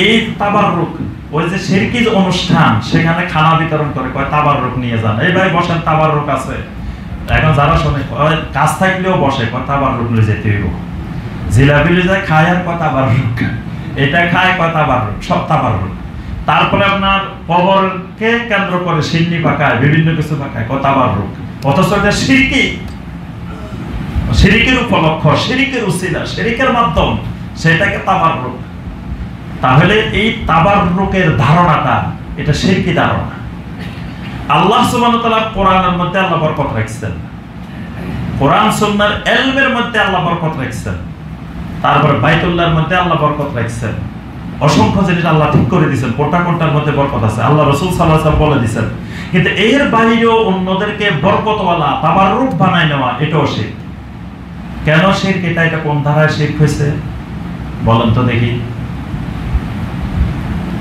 এই তাবাররুক, ওই যে শিরকি অনুষ্ঠান, সেখানে খানা বিতরণ করে, কয় তাবাররুক নিয়ে যান, এই ভাই বসেন, তাবাররুক আছে। এখন যারা শোনে কাজ থাকলেও বসে, কয় তাবাররুক নিয়ে যেতে হইব। জিলাপি নিয়ে যায়, খায় আর কয় তাবাররুক, এটা খায় কয় তাবাররুক, সব তাবাররুক। তারপরে আপনার কবরকে কেন্দ্র করে সিন্নি পাকায়, বিভিন্ন কিছু পাকায়, কয় তাবাররুক। অথচ এটা শিরকি, শিরিকের উপলক্ষ, শিরিকের উসিলা, শিরিকের মাধ্যম, সেটাকে তাবাররুক। তাহলে এই তাবাররুকের ধারণাটা, এটা শিরকি ধারণা। আল্লাহ সুবহানাহু ওয়া তাআলা কোরআনের মধ্যে আল্লাহ বরকত রাখছেন, কোরআন সুন্নাহর ইলমের মধ্যে আল্লাহ বরকত রাখছেন, তারপর বাইতুল্লাহর মধ্যে আল্লাহ বরকত রাখছেন। অসংখ্য জিনিস আল্লাহ ঠিক করে দিয়েছেন, কোনটা কোনটার মধ্যে বরকত আছে আল্লাহ রাসূল সাল্লাল্লাহু আলাইহি ওয়াসাল্লাম বলে দিয়েছেন। কিন্তু এর বাইরেও অন্যদেরকে বরকতওয়ালা তাবাররুক বানায় নেওয়া, এটাও শিরক। কেন শিরক? এটা কোন ধারায় শিরক হয়েছে বলেন তো দেখি।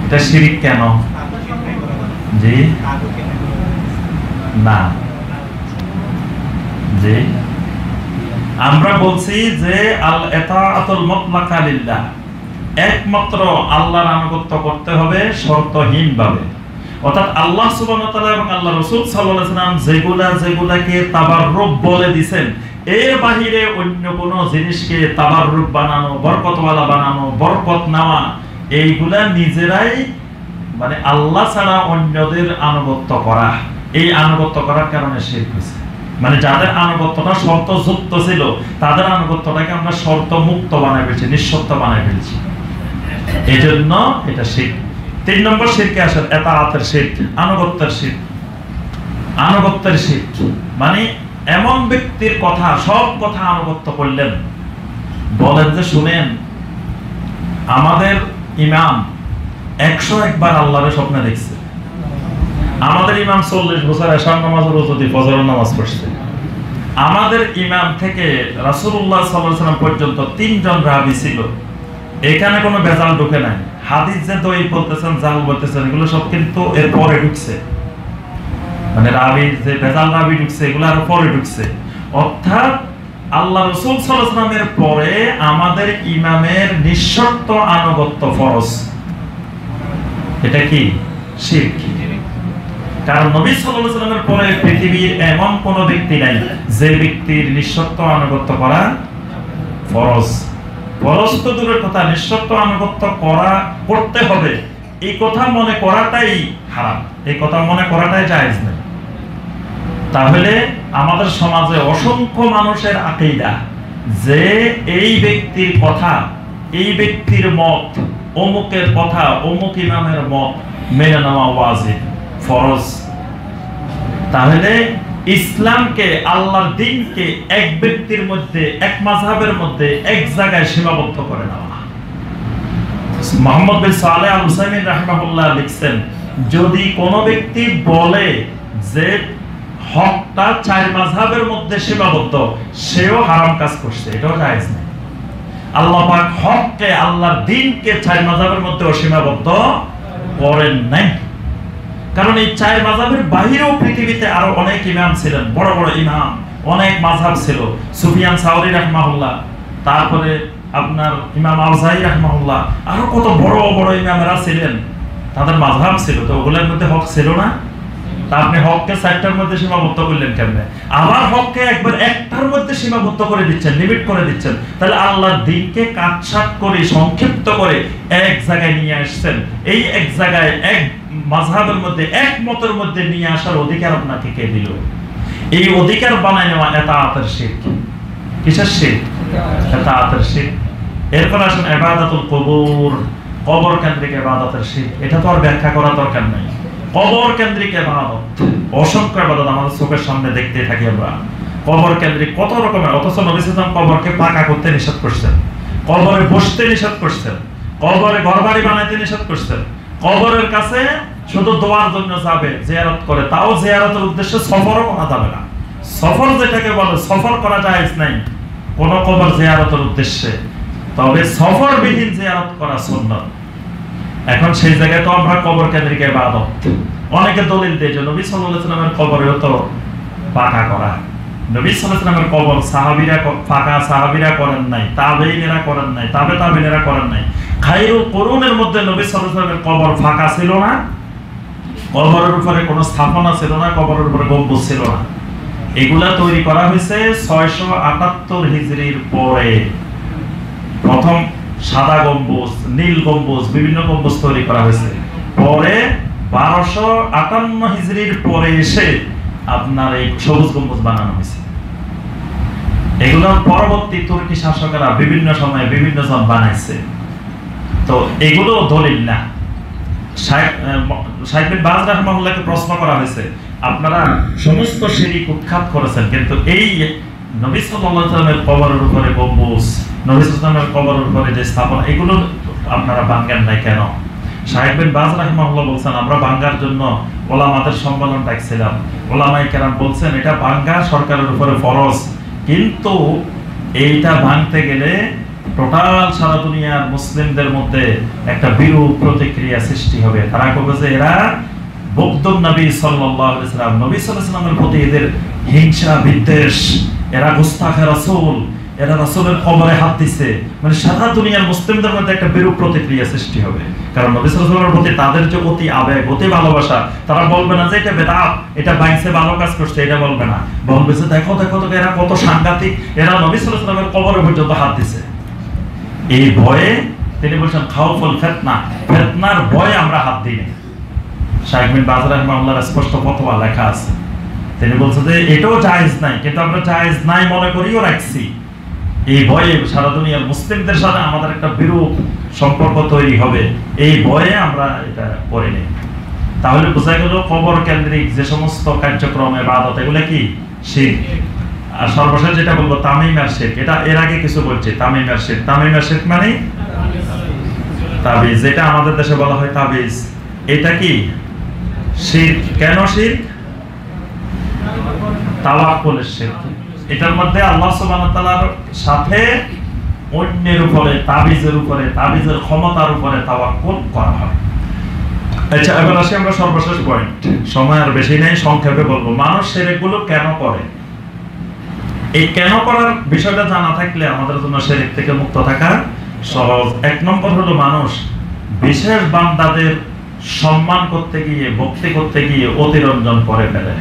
এটা শিরক কেন? জি না, জি আমরা বলছি যে আল ইতাআতুল মুতলাকা লিল্লাহ, একমাত্র আল্লাহর আনুগত্য করতে হবে শর্তহীন ভাবে। অর্থাৎ আল্লাহ সুবহানাহু ওয়া তাআলা এবং আল্লাহ রাসূল সাল্লাল্লাহু আলাইহি ওয়াসাল্লাম যেগুলাকে তাবাররুক বলে দিবেন, এর বাহিরে অন্য কোন জিনিসকে তাবাররুক বানানো, বরকতওয়ালা বানানো, বরকত নেওয়া, এইগুলা নিজেরাই মানে আল্লাহ ছাড়া অন্যদের আনুগত্য করা, এই আনুগত্য করার কারণে শিরক হয়েছে। মানে যাদের আনুগত্যটা শর্তযুক্ত ছিল, তাদের আনুগত্যটাকে আমরা শর্ত মুক্ত বানাই ফেলছি, নিঃশর্ত বানাই ফেলছি, এজন্য এটা শিরক। ৩ নম্বর শিরকে আসেন ইতাআতের শিরক, আনুগত্যের শিরক। আনুগত্যের শিরক মানে এমন ব্যক্তির কথা, সব কথা আনুগত্য করলেন, বলেন যে শুনেন আমাদের ইমাম 101 বার আল্লাহর স্বপ্নে দেখছে, আমাদের ইমাম 40 বছর এশার নামাজ, রোজা, ফজরের নামাজ পড়ছে, আমাদের ইমাম থেকে রাসূলুল্লাহ সাল্লাল্লাহু আলাইহি ওয়াসাল্লাম পর্যন্ত 3 জন রাবী ছিল, এখানে কোনো ভেজাল ঢুকে নাই। হাদিস যে দই বলতেছেন, জাল বলতেছেন, এগুলো সব কিন্তু এর পরে ঢুকছে, মানে রাবী যে ভেজাল রাবী ঢুকছে, এগুলো আরো পরে ঢুকছে। অর্থাৎ আল্লাহ রাসূল সাল্লাল্লাহু আলাইহি ওয়াসাল্লামের পরে আমাদের ইমামের নিঃশর্ত আনুগত্য ফরজ। এটা কি শিরক? কারণ নবী সাল্লাল্লাহু আলাইহি ওয়াসাল্লামের পরে পৃথিবীর এমন কোন ব্যক্তি নাই যে ব্যক্তির নিঃশর্ত আনুগত্য করা ফরজ। ফরজ তো দূরের কথা, নিঃশর্ত আনুগত্য করতে হবে, এই কথা মনে করাটাই হারাম, এই কথা মনে করাটাই জায়েজ নয়। তাহলে আমাদের সমাজে অসংখ্য মানুষের আকীদা যে এই ব্যক্তির কথা, এই ব্যক্তির মত, অমুকের কথা, অমুক ইমামের মত মেনে নেওয়া ওয়াজিব, ফরজ। তাহলে ইসলামকে, আল্লাহর দ্বীনকে এক ব্যক্তির মধ্যে, এক মাযহাবের মধ্যে এক জায়গায় সীমাবদ্ধ করে নেওয়া। মুহাম্মদ বিন সালেহ আল উসাইমিন রাহিমাহুল্লাহ লিখছেন, যদি কোন ব্যক্তি বলে যে হকটা 4 মাযহাবের মধ্যে সীমাবদ্ধ, সেও হারাম কাজ করছে, এটাও জায়েজ না। আল্লাহ পাক হককে, আল্লাহর দ্বীনকে 4 মাযহাবের মধ্যে সীমাবদ্ধ করেন নাই। কারণ এই 4 মাযহাবের বাইরেও পৃথিবীতে আরো অনেক ইমাম ছিলেন, বড় বড় ইমাম, অনেক মাযহাব ছিল। সুফিয়ান সাউরি রাহিমাহুল্লাহ, তারপরে আপনার ইমাম আউজাঈ রাহিমাহুল্লাহ, আরো কত বড় বড় ইমামরা ছিলেন, তাদের মাযহাব ছিল। তো ওগুলোর মধ্যে হক ছিল না? তা আপনি হককে 4টার মধ্যে সীমাবদ্ধ করলেন কেমনে? আবার হককে একবার একটার মধ্যে সীমাবদ্ধ করে দিচ্ছেন, লিমিট করে দিচ্ছেন। তাহলে আল্লাহর দ্বীনকে কাটছাঁট করে, সংক্ষিপ্ত করে এক জায়গায় নিয়ে আসছেন। এই এক জায়গায়, এক মাযহাবের মধ্যে, এক মতের মধ্যে নিয়ে আসার অধিকার আপনাকে কে দিল? এই অধিকার বানায় নেওয়া ইতাআতের শিরক। কিসের শিরক? ইতাআতের শিরক। এরপর আসেন ইবাদাতুল কবুর, কবর কেন্দ্রিক ইবাদতের শিরক। এটা তো আর ব্যাখ্যা করা দরকার নাই। কবর কেন্দ্রিক ইবাদত, অসংখ্য ইবাদত আমাদের চোখের সামনে দেখতে থাকি আমরা। কবর কেন্দ্রিক কত রকমের, অথচ নবী সাল্লাল্লাহু আলাইহি ওয়াসাল্লাম কবরকে পাকা করতে নিষেধ করছেন, কবরে বসতে নিষেধ করছেন, কবরে ঘরবাড়ি বানাইতে নিষেধ করছেন। কবরের কাছে শুধু দোয়ার জন্য যাবে, জিয়ারত করে, তাও জিয়ারতের উদ্দেশ্যে সফরও করা যাবে না। সফর যেটাকে বলে, সফর করা জায়েজ নাই কোন কবর জিয়ারতের উদ্দেশ্যে, তবে সফরবিহীন জিয়ারত করা সুন্নাত। এখন সেই জায়গায় তো আমরা কবর কেন্দ্রিক ইবাদত, অনেকে দলিল দেয় যে নবী সাল্লাল্লাহু আলাইহি ওয়াসাল্লামের কবরেও তো পাকা করা। নবী সাল্লাল্লাহু আলাইহি ওয়াসাল্লামের কবর সাহাবীরা পাকা, সাহাবীরা করেন নাই, তাবেঈনেরা করেন নাই, তাবে তাবেঈনেরা করেন নাই। খায়রুল কুরুনের মধ্যে নবী সাল্লাল্লাহু আলাইহি ওয়াসাল্লামের কবর ফাঁকা ছিল না, কবরের উপরে কোনো স্থাপনা ছিল না, কবরের উপরে গম্বুজ ছিল না। এগুলা তৈরি করা হয়েছে 678 হিজরির পরে। প্রথম সাদা গম্বুজ, নীল গম্বুজ, বিভিন্ন গম্বুজ তৈরি করা হয়েছে। পরে 1258 হিজরির পরে এসে আপনার এই সবুজ গম্বুজ বানানো হয়েছে। এগুলো পরবর্তী তুর্কি শাসকেরা বিভিন্ন সময়ে বিভিন্ন জন বানাইছে। তো এগুলো দলিল না। শাইখ বিন বাজ রাহিমাহুল্লাহকে প্রশ্ন করা হয়েছে, আপনারা সমস্ত শিরক উৎখাত করেছেন, কিন্তু এই নবী সাল্লাল্লাহু আলাইহি ওয়াসাল্লামের কবরের উপরে গম্বুজ, নবী সাল্লাল্লাহু আলাইহি ওয়াসাল্লামের কবরের উপরে যে স্থাপনা, এগুলো আপনারা ভাঙেন নাই কেন? শাইখ বিন বাজ রাহিমাহুল্লাহ বলছেন, আমরা ভাঙার জন্য ওলামাদের সম্মেলন ডাকছিলাম। ওলামায়ে কেরাম বলছেন এটা ভাঙা সরকারের উপরে ফরজ, কিন্তু এইটা ভাঙতে গেলে টোটাল সারা দুনিয়ার মুসলিমদের মধ্যে একটা বিরূপ প্রতিক্রিয়া সৃষ্টি হবে। তারা কবে যে এরা বগদুন নবী সাল্লাল্লাহু আলাইহি ওয়াসাল্লাম, নবী সাল্লাল্লাহু আলাইহি ওয়াসাল্লামের প্রতি এদের হিংসা বিদ্বেষ, এরা গুস্তাখে রাসূল, এরা রাসূলের কবরে হাত দিছে, মানে সারা দুনিয়ার মুসলিমদের মধ্যে একটা বিরূপ প্রতিক্রিয়া সৃষ্টি হবে। কারণ নবী সাল্লাল্লাহু আলাইহি ওয়াসাল্লামের প্রতি তাদের যে অতি আবেগ, অতি ভালোবাসা, তারা বলবে না যে এটা বেদাত, এটা বাইসে ভালো কাজ করছে, এটা বলবে না। বলবে যে দেখো দেখো তো এরা কত সাংঘাতিক, এরা নবী সাল্লাল্লাহু আলাইহি ওয়াসাল্লামের কবরে পর্যন্ত হাত দিছে। এই ভয়ে তিনি বলছেন খাউফুল ফিতনা, ফিতনার ভয়ে আমরা হাত দিই না। শাইখ বিন বাজ রাহিমাহুল্লাহর স্পষ্ট ফতোয়া লেখা আছে। তিনি বলছেন যে এটাও জায়েজ নাই, কিন্তু আমরা জায়েজ নাই মনে করিও রাখছি। এই ভয়ে সারা দুনিয়ার মুসলিমদের সাথে আমাদের একটা বিরূপ সম্পর্ক তৈরি হবে, এই ভয়ে আমরা এটা করি না। তাহলে বোঝা গেল কবর কেন্দ্রিক যে সমস্ত কার্যক্রম ইবাদত এগুলো কি শিরক। আর সর্বশেষ যেটা বলবো তামিম আর শিরক, এটা এর আগে কিছু বলছি। তামিম আর শিরক, তামিম আর শিরক মানে তাবিজ, যেটা আমাদের দেশে বলা হয় তাবিজ, এটা কি শিরক। কেন শিরক? তাওয়াক্কুলের শিরক। এটার মধ্যে আল্লাহ সুবহানাহু ওয়া তাআলার সাথে অন্যের উপরে, তাবিজের উপরে, তাবিজের ক্ষমতার উপরে তাওয়াক্কুল করা হয়। আচ্ছা, এবার আসি আমরা সর্বশেষ পয়েন্ট, সময় আর বেশি নেই, সংক্ষেপে বলবো। মানুষ শিরকগুলো কেন করে? এই কেন করার বিষয়টা জানা থাকলে আমাদের জন্য শিরক থেকে মুক্ত থাকা সহজ। এক নম্বর হলো মানুষ বিশেষ বান্দাদের সম্মান করতে গিয়ে, ভক্তি করতে গিয়ে অতিরঞ্জন করে ফেলে।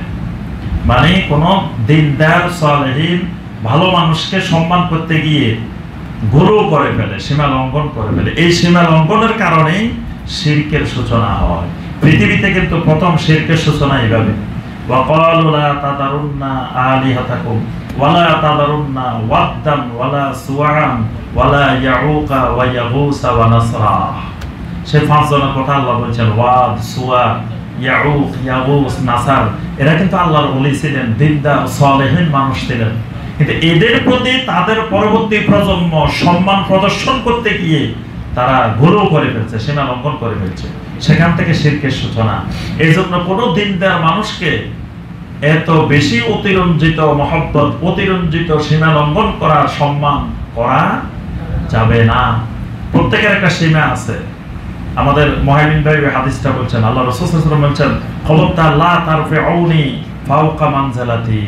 মানে কোন দিনদার সালেহীন ভালো মানুষকে সম্মান করতে গিয়ে গুরু করে ফেলে, সীমা লঙ্ঘন করে ফেলে। এই সীমা লঙ্ঘনের কারণেই শিরকের সূচনা হয়। পৃথিবীতে কিন্তু প্রথম শিরকের সূচনা এইভাবে, ওয়াকালু লা তাদারুন্না আলিহাতাকুম ওয়ালা তাদারুন্না ওয়াদ্দান ওয়ালা সুওয়াআন ওয়ালা ইয়াউকা ওয়া ইয়াগুসা ওয়া নাসরা। সেই পাঁচজনের কথা আল্লাহ বলেছেন, ওয়াদ, সুওয়া, ইয়াউক, ইয়াগুস, নাসার। এরা কিন্তু আল্লাহর ওলি ছিলেন, দিনদার সালেহীন মানুষ ছিলেন। কিন্তু এদের প্রতি তাদের পরবর্তী প্রজন্ম সম্মান প্রদর্শন করতে গিয়ে তারা গুরু করে ফেলছে, সীমা লঙ্ঘন করে ফেলছে। সেখান থেকে শিরকের সূচনা। এই জন্য কোনো দিনদার মানুষকে এত বেশি অতিরঞ্জিত মহব্বত, অতিরঞ্জিত সীমা লঙ্ঘন করার সম্মান করা যাবে না। প্রত্যেকের একটা সীমা আছে। আমাদের মুহাইমিন ভাই হাদিসটা বলছেন, আল্লাহ রাসূল সাল্লাল্লাহু আলাইহি ওয়াসাল্লাম বলছেন, খবরদার লা তারফিউনি ফাওকা মানজিলাতি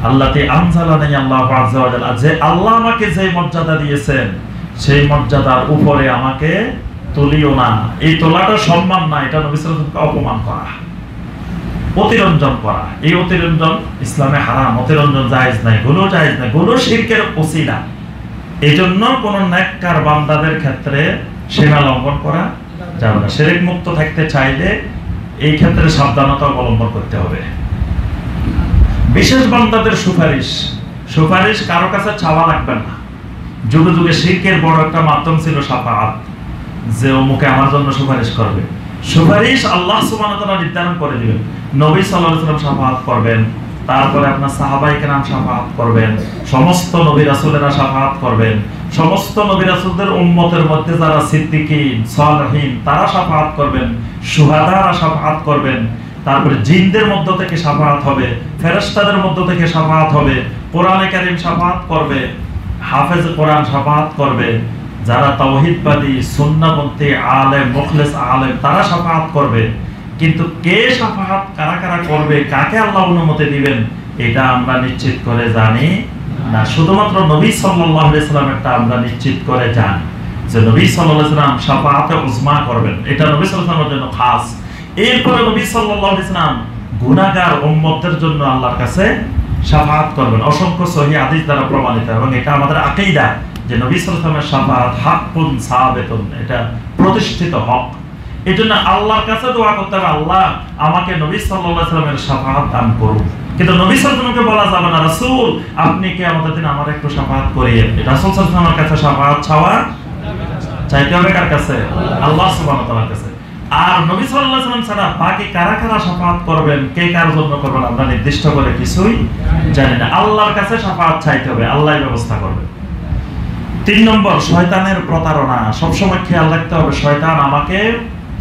আল্লাতী আনজালানি আল্লাহু আযজা ওয়া জাল্লা। যে আল্লাহ আমাকে যে মর্যাদা দিয়েছেন সেই মর্যাদার উপরে আমাকে তুলিও না। এই তোলাটা সম্মান না, এটা নবী সাল্লাল্লাহু আলাইহি ওয়াসাল্লামকে অপমান করা, অতিরঞ্জন করা। এই অতিরঞ্জন ইসলামে হারাম, অতিরঞ্জন জায়েজ নাই, গুলো জায়েজ নাই, গুলো শিরকের ওসিলা। এইজন্য কোন নেককার বান্দাদের ক্ষেত্রে সীমা লঙ্ঘন করা যাবে না। শিরক মুক্ত থাকতে চাইলে এই ক্ষেত্রে সাবধানতা অবলম্বন করতে হবে। বিশেষ বান্দাদের সুপারিশ, সুপারিশ কারো কাছে চাওয়া লাগবে না। যুগে যুগে শিরকের বড় একটা মাধ্যম ছিল শাফাআত, যে অমুকে আমার জন্য সুপারিশ করবে। সুপারিশ আল্লাহ সুবহানাহু ওয়া তাআলা নির্ধারণ করে দিবেন। নবী সাল্লাল্লাহু আলাইহি ওয়াসাল্লাম শাফাআত করবেন, তারপরে আপনার সাহাবায়ে কেরাম শাফাআত করবেন, সমস্ত নবী রাসূলেরা শাফাআত করবেন, সমস্ত নবী রাসূলদের উম্মতের মধ্যে যারা সিদ্দিকিন, সালেহীন তারা শাফাআত করবেন, শুহাদারা শাফাআত করবেন। তারপরে জিনদের মধ্য থেকে শাফাআত হবে, ফেরেশতাদের মধ্য থেকে শাফাআত হবে, কোরআনে কারীম শাফাআত করবে, হাফেজ কোরআন শাফাআত করবে, যারা তাওহীদবাদী, সুন্নাহপন্থী আলেম, মুখলিস আলেম তারা শাফাআত করবে। কিন্তু কে শাফাআত কারা কারা করবে, কাকে আল্লাহ অনুমতি দিবেন, এটা আমরা নিশ্চিত করে জানি না। শুধুমাত্র নবী সাল্লাল্লাহু আলাইহি ওয়াসাল্লামেরটা আমরা নিশ্চিত করে জানি। যে নবী সাল্লাল্লাহু আলাইহি ওয়াসাল্লাম শাফাআতে উজমা করবেন, এটা নবী সাল্লাল্লাহু আলাইহি ওয়াসাল্লামের জন্য খাস। এরপরে নবী সাল্লাল্লাহু আলাইহি ওয়াসাল্লাম গুনাহগার উম্মতের জন্য আল্লাহর কাছে শাফাআত করবেন, অসংখ্য সহিহ হাদিস দ্বারা প্রমাণিত। এবং এটা আমাদের আকীদা যে নবী সাল্লাল্লাহু আলাইহি ওয়াসাল্লামের শাফাআত হাক্কুন সাবিতুন, এটা প্রতিষ্ঠিত হক। এজন্য আল্লাহর কাছে দোয়া করতে হবে, আল্লাহ আমাকে নবী সাল্লাল্লাহু আলাইহি ওয়াসাল্লামের শাফাআত দান করুন। কিন্তু নবী সাল্লাল্লাহু আলাইহি ওয়াসাল্লামকে বলা যাবে না, রাসূল আপনি কি আমাদের দিন আমার একটু শাফাআত করিয়েন। রাসূল সাল্লাল্লাহু আলাইহি ওয়াসাল্লামের কাছে শাফাআত চাইতে হবে কার কাছে? আল্লাহ সুবহানাহু ওয়া তাআলার কাছে। আর নবী সাল্লাল্লাহু আলাইহি ওয়াসাল্লাম ছাড়া বাকি কারা কারা শাফাআত করবেন, কে কার জন্য করবেন, আমরা নির্দিষ্ট করে কিছুই জানি না। আল্লাহর কাছে শাফাআত চাইতে হবে, আল্লাহই ব্যবস্থা করবে। 3 নম্বর, শয়তানের প্রতারণা। সবসময় খেয়াল রাখতে হবে শয়তান আমাকে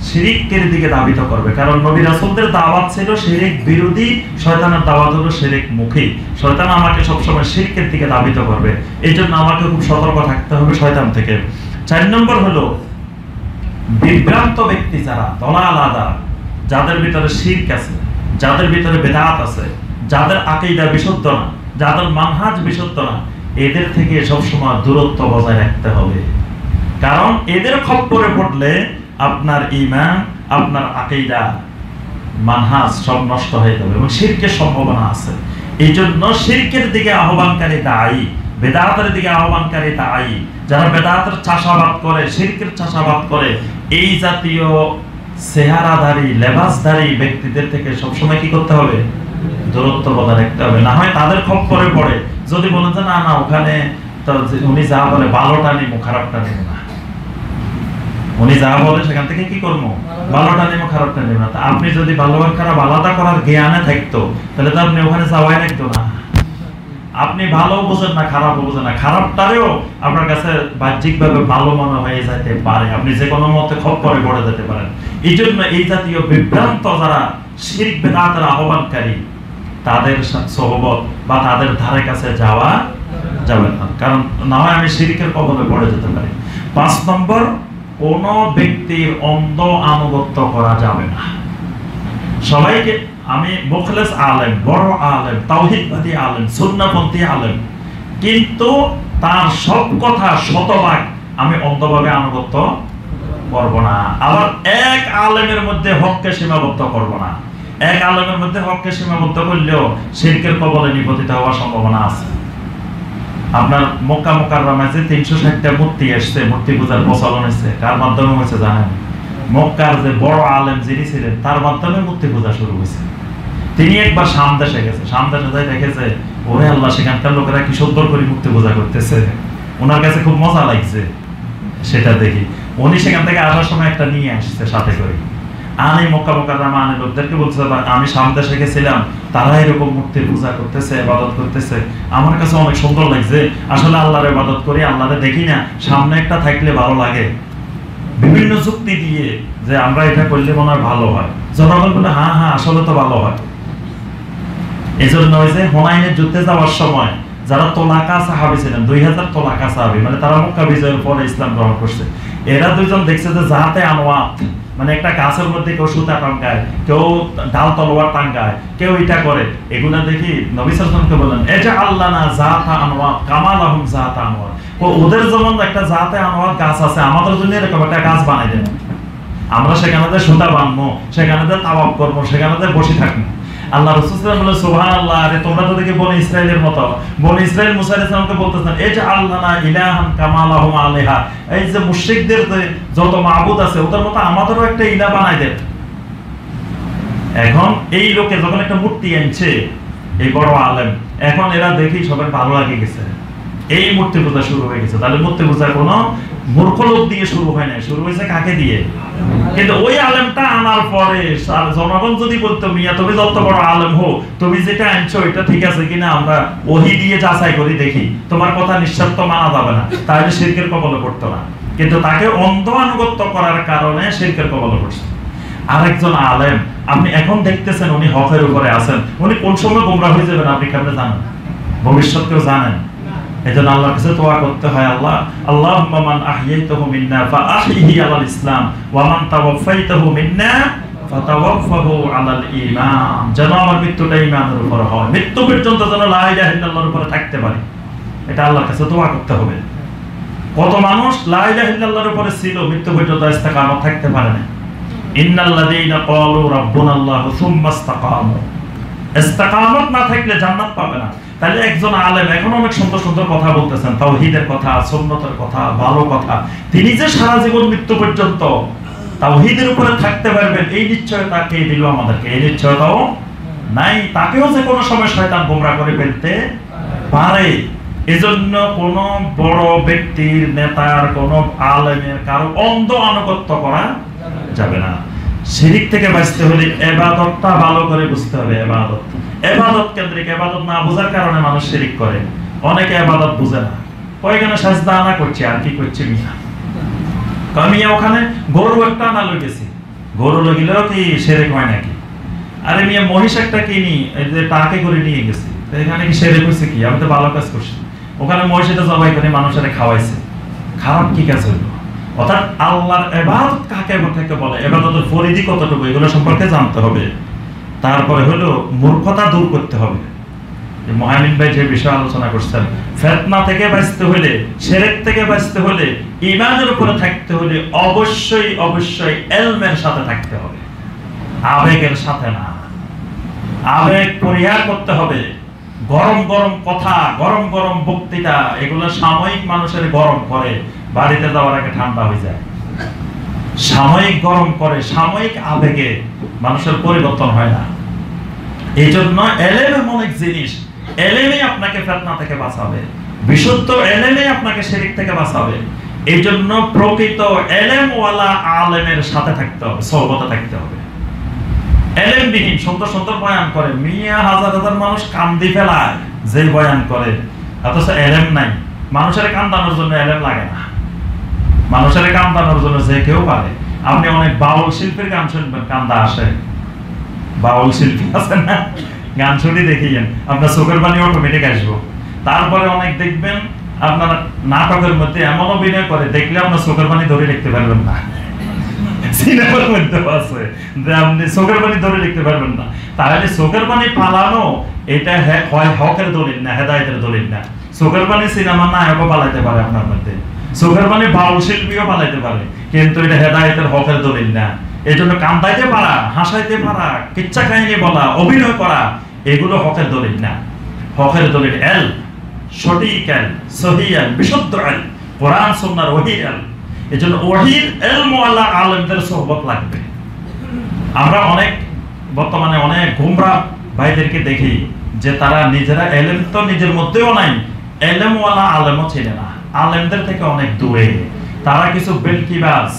শিরিকের দিকে ধাবিত করবে, কারণ নবী রাসূলদের দাওয়াত ছিল শিরিক বিরোধী, শয়তানের দাওয়াত হলো শিরিক মুখী। শয়তান আমাকে সবসময় শিরকের দিকে ধাবিত করবে, এইজন্য আমাকে খুব সতর্ক থাকতে হবে শয়তান থেকে। 4 নম্বর হলো বিভ্রান্ত ব্যক্তি যারা, দলালাদা, যাদের ভিতরে শিরক আছে, যাদের ভিতরে বিদআত আছে, যাদের আকীদা বিশুদ্ধ না, যাদের মানহাজ বিশুদ্ধ না, এদের থেকে সবসময় দূরত্ব বজায় রাখতে হবে। কারণ এদের খপ্পরে পড়লে আপনার ঈমান, আপনার আকীদা, মানহাজ সব নষ্ট হয়ে যাবে এবং শিরকের সম্ভাবনা আছে। এই জন্য শিরকের দিকে আহ্বানকারী দায়ী, বেদাতের দিকে আহ্বানকারী দায়ী, যারা বেদাতের চাষাবাদ করে, শিরকের চাষাবাদ করে, এই জাতীয় চেহারাধারী, লেবাসধারী ব্যক্তিদের থেকে সবসময় কি করতে হবে? দূরত্ব বজায় রাখতে হবে। না হয় তাদের খপ্পরে পড়ে যদি বলেন যে না না ওখানে উনি যা বলে ভালোটা নিব, খারাপটা নিব না, উনি যা বলে সেখান থেকে কি করবো, ভালোটা নিব, খারাপটা নিব না। আপনি যদি ভালো খারাপ আলাদা করার জ্ঞানে থাকতো তাহলে তো আপনি ওখানে যাওয়াই লাগতো না। আপনি ভালো বোঝেন না, খারাপ বোঝেন না, খারাপটারেও আপনার কাছে বাহ্যিকভাবে ভালো মনে হয়ে যেতে পারে, আপনি যে কোনো মতে খপ্পরে পড়ে যেতে পারেন। এই জন্য এই জাতীয় বিভ্রান্ত যারা শিরক বিদআতের আহ্বানকারী, তাদের সোহবত বা তাদের ধারে কাছে যাওয়া যাবে না, কারণ না হয় আমি শিরকের কবলে পড়ে যেতে পারি। 5 নম্বর, কোন ব্যক্তির অন্ধ আনুগত্য করা যাবে না। সবাইকে আমি মুখলেস আলেম, বড় আলেম, তাওহীদবাদী আলেম, সুন্নাহপন্থী আলেম, কিন্তু তার সব কথা শতভাগ আমি অন্ধভাবে আনুগত্য করব না। আবার এক আলেমের মধ্যে হককে সীমাবদ্ধ করব না। এক আলেমের মধ্যে হককে সীমাবদ্ধ করলেও শিরকের কবলে নিপতিত হওয়ার সম্ভাবনা আছে। আপনার মক্কা মুকাররমায় যে 360টা মূর্তি আসছে, মূর্তি পূজার প্রচলন হয়েছে, কার মাধ্যমে হয়েছে জানেন? মক্কার যে বড় আলেম যিনি ছিলেন তার মাধ্যমে মূর্তি পূজা শুরু হয়েছে। তিনি একবার শাম দেশে গেছে, শাম দেশে যাই দেখেছে ওরে আল্লাহ সেখানকার লোকেরা কি সুন্দর করে মূর্তি পূজা করতেছে, ওনার কাছে খুব মজা লাগছে সেটা দেখি। উনি সেখান থেকে আসার সময় একটা নিয়ে আসছে সাথে করে, আমি মক্কা মুকাররমা আনে লোকদেরকে বলছে আমি শাম দেশে গেছিলাম, তারা এরকম মূর্তির পূজা করতেছে, ইবাদত করতেছে, আমার কাছে অনেক সুন্দর লাগছে। আসলে আল্লাহর ইবাদত করি, আল্লাহরে দেখি না, সামনে একটা থাকলে ভালো লাগে, বিভিন্ন যুক্তি দিয়ে যে আমরা এটা করলে মনে হয় ভালো হয়। জনগণ বলে হ্যাঁ হ্যাঁ আসলে তো ভালো হয়। এই জন্য ওই যে হুনাইনের যুদ্ধে যাওয়ার সময় যারা তোলাকা সাহাবী ছিলেন, 2000 তোলাকা সাহাবী, মানে তারা মক্কা বিজয়ের পরে ইসলাম গ্রহণ করছে, এরা দুইজন দেখছে যে যাতে আনোয়াত, মানে একটা গাছের মধ্যে কেউ সুতা টাঙ্গায়, কেউ ডাল তলোয়ার টাঙ্গায়, কেউ এটা করে, এগুলা দেখি নবী সাল্লাল্লাহু আলাইহি ওয়াসাল্লামকে বললেন এজা আল্লানা জাতা আনোয়াত কামা লাহুম জাতা আনোয়াত, ওদের যেমন একটা জাতে আনোয়াত গাছ আছে, আমাদের জন্য এরকম একটা গাছ বানাই দেন, আমরা সেখানে সুতা বানবো, সেখানে তাওয়াফ করবো, সেখানে বসে থাকবো। আল্লাহ রাসূল সাল্লাল্লাহু আলাইহি ওয়াসাল্লাম বলে সুবহানাল্লাহ, আরে তোমরা তো দেখি বনি ইসরাইলের মতো। বনি ইসরাইল মুসা আলাইহিস সালামকে বলতেছেন এই যে আল্লাহনা ইলাহান কামা লাহুম আলাইহা, এই যে মুশরিকদের যত মাবুদ আছে ওদের মতো আমাদেরও একটা ইলাহ বানাই দেন। এখন এই লোকে যখন একটা মূর্তি আনছে, এই বড় আলেম, এখন এরা দেখি সবার ভালো লাগে গেছে, এই মূর্তি পূজা শুরু হয়ে গেছে। তাহলে মূর্তি পূজা কোনো মূর্খ লোক দিয়ে শুরু হয় না, শুরু হয়েছে কাকে দিয়ে? কিন্তু ওই আলেমটা আনার পরে জনগণ যদি বলতো মিয়া তুমি যত বড় আলেম হো, তুমি যেটা আনছো এটা ঠিক আছে কিনা আমরা ওহী দিয়ে যাচাই করি দেখি, তোমার কথা নিঃশর্ত মানা যাবে না, তাহলে শিরকের কবলে পড়তো না। কিন্তু তাকে অন্ধ আনুগত্য করার কারণে শিরকের কবলে পড়ছে। আরেকজন আলেম আপনি এখন দেখতেছেন উনি হকের উপরে আছেন, উনি কোন সময় গোমরা হয়ে যাবেন আপনি কেমনে জানেন? ভবিষ্যতেও জানেন। এজন্য আল্লাহর কাছে দোয়া করতে হয়, আল্লাহ আল্লাহুম্মা মান আহইয়াইতাহু মিন্না ফাআহইহি আলাল ইসলাম ওয়া মান তাওয়াফাইতাহু মিন্না ফাতাওয়াফাহু আলাল ঈমান, যেন আমার মৃত্যুটা ঈমানের উপর হয়, মৃত্যু পর্যন্ত যেন লা ইলাহা ইল্লাল্লাহর উপরে থাকতে পারি, এটা আল্লাহর কাছে দোয়া করতে হবে। কত মানুষ লা ইলাহা ইল্লাল্লাহর উপরে ছিল, মৃত্যু পর্যন্ত ইস্তেকামত থাকতে পারে না। ইন্নাল্লাযীনা ক্বালু রাব্বুনাল্লাহু সুম্মা ইসতাকামু, ইস্তেকামত না থাকলে জান্নাত পাবে না। তাহলে একজন আলেম এখন অনেক সুন্দর সুন্দর কথা বলতেছেন, তাওহীদের কথা, সুন্নতের কথা, ভালো কথা, তিনি যে সারা জীবন মৃত্যু পর্যন্ত তাওহীদের উপরে থাকতে পারবেন এই নিশ্চয়তা কে দিল আমাদেরকে? এই নিশ্চয়তাও নাই। তাকেও যে কোনো সময় শয়তান গোমরা করে ফেলতে পারে। এজন্য কোন বড় ব্যক্তির, নেতার, কোন আলেমের কারো অন্ধ আনুগত্য করা যাবে না। শিরিক থেকে বাঁচতে হলে ইবাদতটা ভালো করে বুঝতে হবে। ইবাদত কেন্দ্রিক, ইবাদত না বোঝার কারণে মানুষ শিরিক করে। অনেকে ইবাদত বুঝে না, ওইখানে সাজদা আনা করছে, আর কি করছে মিয়া? আমি ওখানে গরু একটা আনা লইতেছি, গরু লগিলেও কি শিরিক হয় নাকি? আরে মিয়া মহিষ একটা কিনি, এই যে টাকে করে নিয়ে গেছি, এখানে কি শিরিক হইছে কি? আমি তো ভালো কাজ করছি। ওখানে মহিষটা জবাই করে মানুষের খাওয়াইছে, খারাপ কি কাজ হইলো? অর্থাৎ আল্লাহর ইবাদত কাকে বলে, ইবাদতের পরিধি কতটুকু, এগুলো সম্পর্কে জানতে হবে। তারপরে হলো মূর্খতা দূর করতে হবে। মুহাম্মদ ভাই যে বিষয় আলোচনা করছেন, ফিতনা থেকে বাঁচতে হলে, শিরক থেকে বাঁচতে হলে, ঈমানের উপরে থাকতে হলে অবশ্যই অবশ্যই ইলমের সাথে থাকতে হবে, আবেগের সাথে না। আবেগ পরিহার করতে হবে। গরম গরম কথা, গরম গরম বক্তৃতা, এগুলো সাময়িক মানুষের গরম করে, বাড়িতে যাওয়ার আগে ঠান্ডা হয়ে যায়। সাময়িক গরম করে, সাময়িক আবেগে মানুষের পরিবর্তন হয় না। এই জন্য ইলম এমন এক জিনিস, ইলমই আপনাকে ফিতনা থেকে বাঁচাবে, বিশুদ্ধ ইলমই আপনাকে শিরক থেকে বাঁচাবে। এই জন্য প্রকৃত ইলমওয়ালা আলেমের সাথে থাকতে হবে, সহবতে থাকতে হবে। ইলমবিহীন সুন্দর সুন্দর বয়ান করে, মিয়া হাজার হাজার মানুষ কান্দি ফেলায় যে বয়ান করে, অথচ ইলম নাই। মানুষের কান্দানোর জন্য ইলম লাগে না, মানুষের কান্দানোর জন্য যে কেউ পারে। আপনি অনেক বাউল শিল্পীর গান শুনবেন, কান্দা আসে। বাউল শিল্পী আছে না, গান শুনি দেখিয়েন, আপনার চোখের পানি অটোমেটিক আসবো। তারপরে অনেক দেখবেন আপনার নাটকের মধ্যে এমন অভিনয় করে, দেখলে আপনার চোখের পানি ধরে রাখতে পারবেন না। সিনেমার মধ্যে আছে যে আপনি চোখের পানি ধরে রাখতে পারবেন না। তাহলে চোখের পানি পালানো এটা হয় হকের দলিল না, হেদায়েতের দলিল না। চোখের পানি সিনেমার নায়কও পালাইতে পারে আপনার মধ্যে, চোখের পানি বাউল শিল্পীও পালাইতে পারে, কিন্তু এটা হেদায়েতের হকের দলিল না। এই জন্য কান্দাইতে পারা, হাসাইতে পারা, কিচ্ছা কাহিনী বলা, অভিনয় করা, এগুলো হকের দলিল না। হকের দলিল ইলম, সঠিক ইলম, সহিহ ইলম, বিশুদ্ধ ইলম, কোরআন সুন্নাহর ওহীর ইলম। এই জন্য ওহীর ইলমওয়ালা আলেমদের সোহবত লাগবে। আমরা অনেক বর্তমানে অনেক গোমরা ভাইদেরকে দেখি যে তারা নিজেরা ইলম তো নিজের মধ্যেও নাই, ইলমওয়ালা আলেমও ছিল না, আলেমদের থেকে অনেক দূরে। তারা কিছু বেলকিবাজ,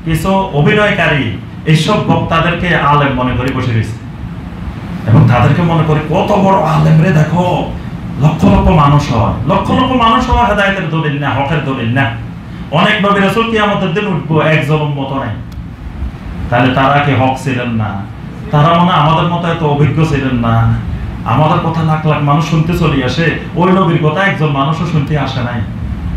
কিছু অভিনয়কারী, এইসব বক্তাদেরকে আলেম মনে করে বসে রয়েছে, এবং তাদেরকে মনে করে কত বড় আলেম রে, দেখো লক্ষ লক্ষ মানুষ হয়, লক্ষ লক্ষ মানুষ হওয়া হেদায়েতের দলিল না, হকের দলিল না। অনেক নবী রাসূল কিয়ামতের দিন উঠবো, একজন উম্মত নাই। তাহলে তারা কি হক ছিলেন না? তারা মনে আমাদের মতো এত অভিজ্ঞ ছিলেন না। আমাদের কথা লাখ লাখ মানুষ শুনতে চলে আসে, ওই নবীর কথা একজন মানুষও শুনতে আসে নাই।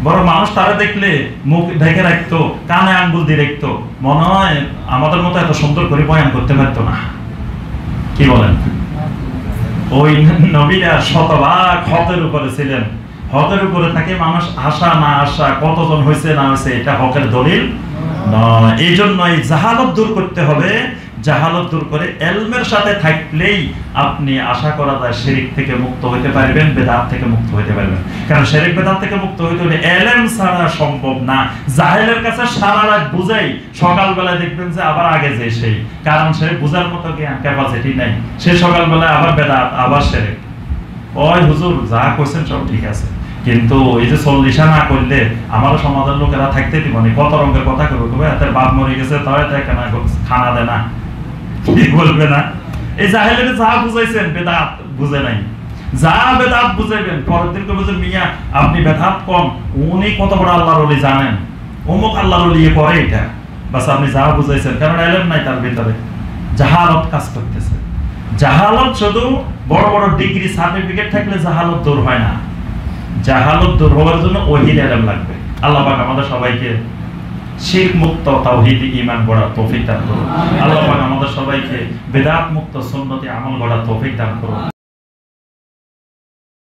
বড় মানুষ তারা দেখলে মুখ ঢেকে রাখতো, কানে আঙ্গুল দিয়ে রাখতো, মনে হয় আমাদের মতো এত সুন্দর করে বয়ান করতে পারতো না। কি বলেন? ওই নবীরা শতভাগ হকের উপরে ছিলেন। হকের উপরে থাকে মানুষ আশা না আশা, কতজন হয়েছে না হয়েছে, এটা হকের দলিল নয়। এই জন্য এই জাহালত দূর করতে হবে। জাহালত দূর করে ইলমের সাথে থাকলেই আপনি আশা করা যায় শিরক থেকে মুক্ত হতে পারবেন, বেদাত থেকে মুক্ত হতে পারবেন। কারণ শিরক বেদাত থেকে মুক্ত হতে হলে ইলম ছাড়া সম্ভব না। জাহেলের কাছে সারা রাত বুঝাই, সকালবেলা দেখবেন যে আবার আগে যে সেই, কারণ সে বুঝার মতো জ্ঞান ক্যাপাসিটি নাই। সে সকালবেলা আবার বেদাত, আবার শিরক। ওই হুজুর যা কইছেন সব ঠিক আছে, কিন্তু এই যে 40 না করলে আমার সমাজের লোকেরা থাকতে দিব না, কত রঙের কথা কবে, এত বাপ মরে গেছে, তাই খানা দেয় না, কি বলবে না। এই জাহেলের যা বুঝাইছেন বেদাত বুঝে নাই, যা বেদাত বুঝাইবেন পরের দিন কবে যে মিয়া আপনি বেদাত কম, উনি কত বড় আল্লাহর ওলি জানেন, অমুক আল্লাহর ওলি করে এটা, বাস আপনি যা বুঝাইছেন, কারণ ইলম নাই তার ভিতরে, জাহালত কাজ করতেছে। জাহালত শুধু বড় বড় ডিগ্রি সার্টিফিকেট থাকলে জাহালত দূর হয় না। জাহালত দূর হওয়ার জন্য ওহীর ইলম লাগবে। আল্লাহ পাক আমাদের সবাইকে শিরক মুক্ত তাওহীদি ঈমান গড়ার তৌফিক দান করুন। আল্লাহ পাক আমাদের সবাইকে বিদআত মুক্ত সুন্নতি আমল গড়ার তৌফিক দান করুন।